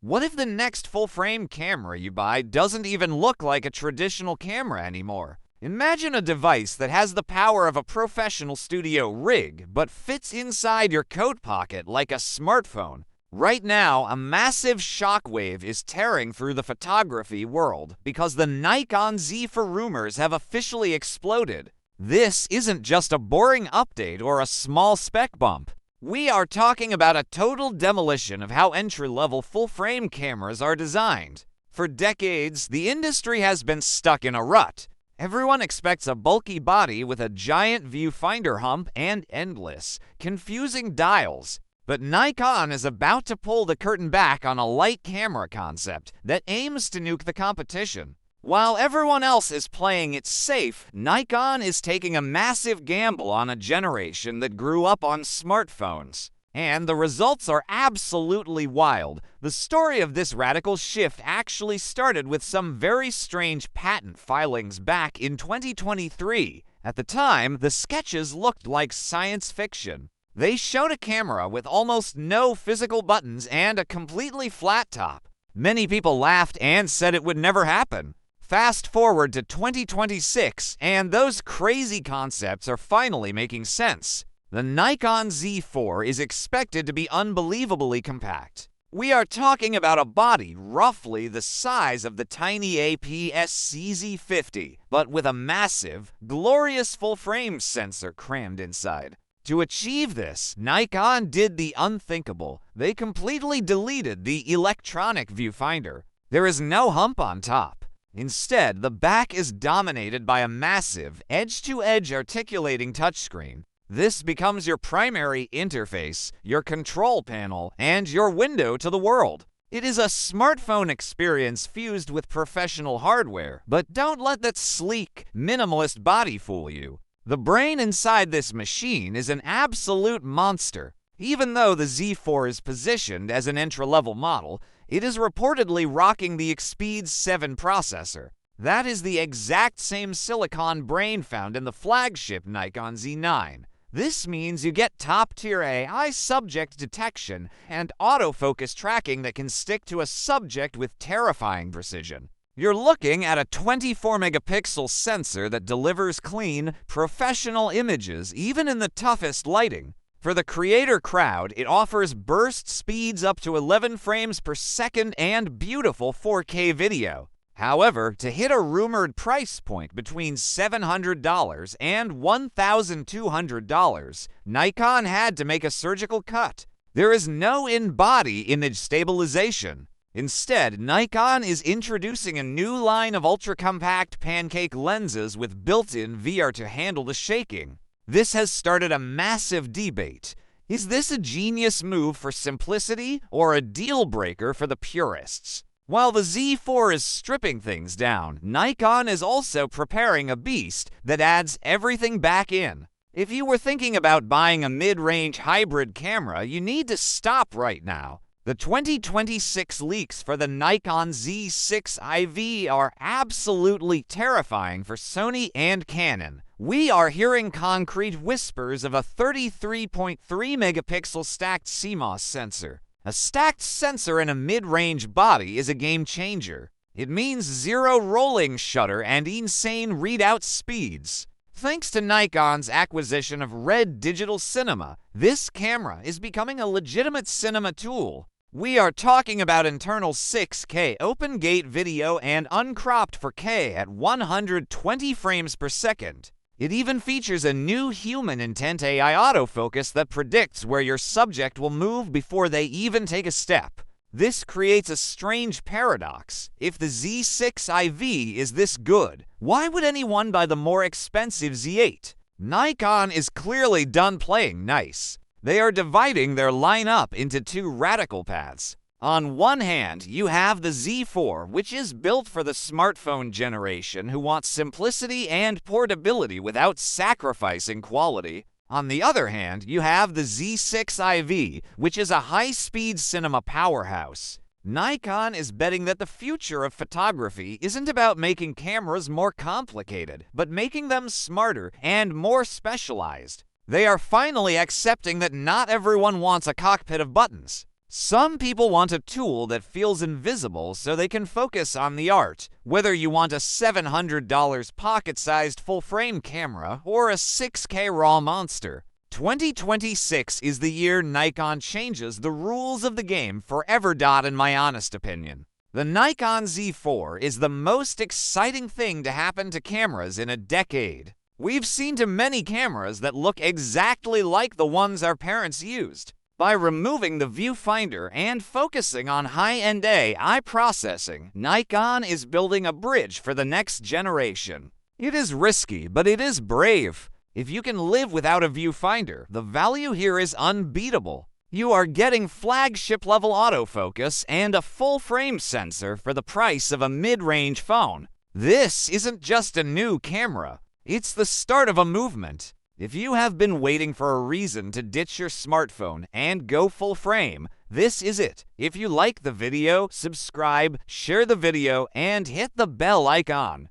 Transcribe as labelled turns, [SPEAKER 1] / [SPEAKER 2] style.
[SPEAKER 1] What if the next full-frame camera you buy doesn't even look like a traditional camera anymore? Imagine a device that has the power of a professional studio rig, but fits inside your coat pocket like a smartphone. Right now, a massive shockwave is tearing through the photography world because the Nikon Z4 rumors have officially exploded. This isn't just a boring update or a small spec bump. We are talking about a total demolition of how entry-level full-frame cameras are designed. For decades, the industry has been stuck in a rut. Everyone expects a bulky body with a giant viewfinder hump and endless, confusing dials. But Nikon is about to pull the curtain back on a light camera concept that aims to nuke the competition. While everyone else is playing it safe, Nikon is taking a massive gamble on a generation that grew up on smartphones. And the results are absolutely wild. The story of this radical shift actually started with some very strange patent filings back in 2023. At the time, the sketches looked like science fiction. They showed a camera with almost no physical buttons and a completely flat top. Many people laughed and said it would never happen. Fast forward to 2026, and those crazy concepts are finally making sense. The Nikon Z4 is expected to be unbelievably compact. We are talking about a body roughly the size of the tiny APS-C Z50, but with a massive, glorious full-frame sensor crammed inside. To achieve this, Nikon did the unthinkable. They completely deleted the electronic viewfinder. There is no hump on top. Instead, the back is dominated by a massive, edge-to-edge articulating touchscreen. This becomes your primary interface, your control panel, and your window to the world. It is a smartphone experience fused with professional hardware, but don't let that sleek, minimalist body fool you. The brain inside this machine is an absolute monster. Even though the Z4 is positioned as an entry-level model, it is reportedly rocking the EXPEED 7 processor. That is the exact same silicon brain found in the flagship Nikon Z9. This means you get top-tier AI subject detection and autofocus tracking that can stick to a subject with terrifying precision. You're looking at a 24-megapixel sensor that delivers clean, professional images even in the toughest lighting. For the creator crowd, it offers burst speeds up to 11 frames per second and beautiful 4K video. However, to hit a rumored price point between $700 and $1,200, Nikon had to make a surgical cut. There is no in-body image stabilization. Instead, Nikon is introducing a new line of ultra-compact pancake lenses with built-in VR to handle the shaking. This has started a massive debate. Is this a genius move for simplicity or a deal-breaker for the purists? While the Z4 is stripping things down, Nikon is also preparing a beast that adds everything back in. If you were thinking about buying a mid-range hybrid camera, you need to stop right now. The 2026 leaks for the Nikon Z6 IV are absolutely terrifying for Sony and Canon. We are hearing concrete whispers of a 33.3 megapixel stacked CMOS sensor. A stacked sensor in a mid-range body is a game changer. It means zero rolling shutter and insane readout speeds. Thanks to Nikon's acquisition of Red Digital Cinema, this camera is becoming a legitimate cinema tool. We are talking about internal 6K open-gate video and uncropped 4K at 120 frames per second. It even features a new human intent AI autofocus that predicts where your subject will move before they even take a step. This creates a strange paradox. If the Z6 IV is this good, why would anyone buy the more expensive Z8? Nikon is clearly done playing nice. They are dividing their lineup into two radical paths. On one hand, you have the Z4, which is built for the smartphone generation who wants simplicity and portability without sacrificing quality. On the other hand, you have the Z6 IV, which is a high-speed cinema powerhouse. Nikon is betting that the future of photography isn't about making cameras more complicated, but making them smarter and more specialized. They are finally accepting that not everyone wants a cockpit of buttons. Some people want a tool that feels invisible so they can focus on the art, whether you want a $700 pocket-sized full-frame camera or a 6K RAW monster. 2026 is the year Nikon changes the rules of the game forever. In my honest opinion. The Nikon Z4 is the most exciting thing to happen to cameras in a decade. We've seen too many cameras that look exactly like the ones our parents used. By removing the viewfinder and focusing on high-end AI processing, Nikon is building a bridge for the next generation. It is risky, but it is brave. If you can live without a viewfinder, the value here is unbeatable. You are getting flagship-level autofocus and a full-frame sensor for the price of a mid-range phone. This isn't just a new camera. It's the start of a movement. If you have been waiting for a reason to ditch your smartphone and go full-frame, this is it. If you like the video, subscribe, share the video, and hit the bell icon.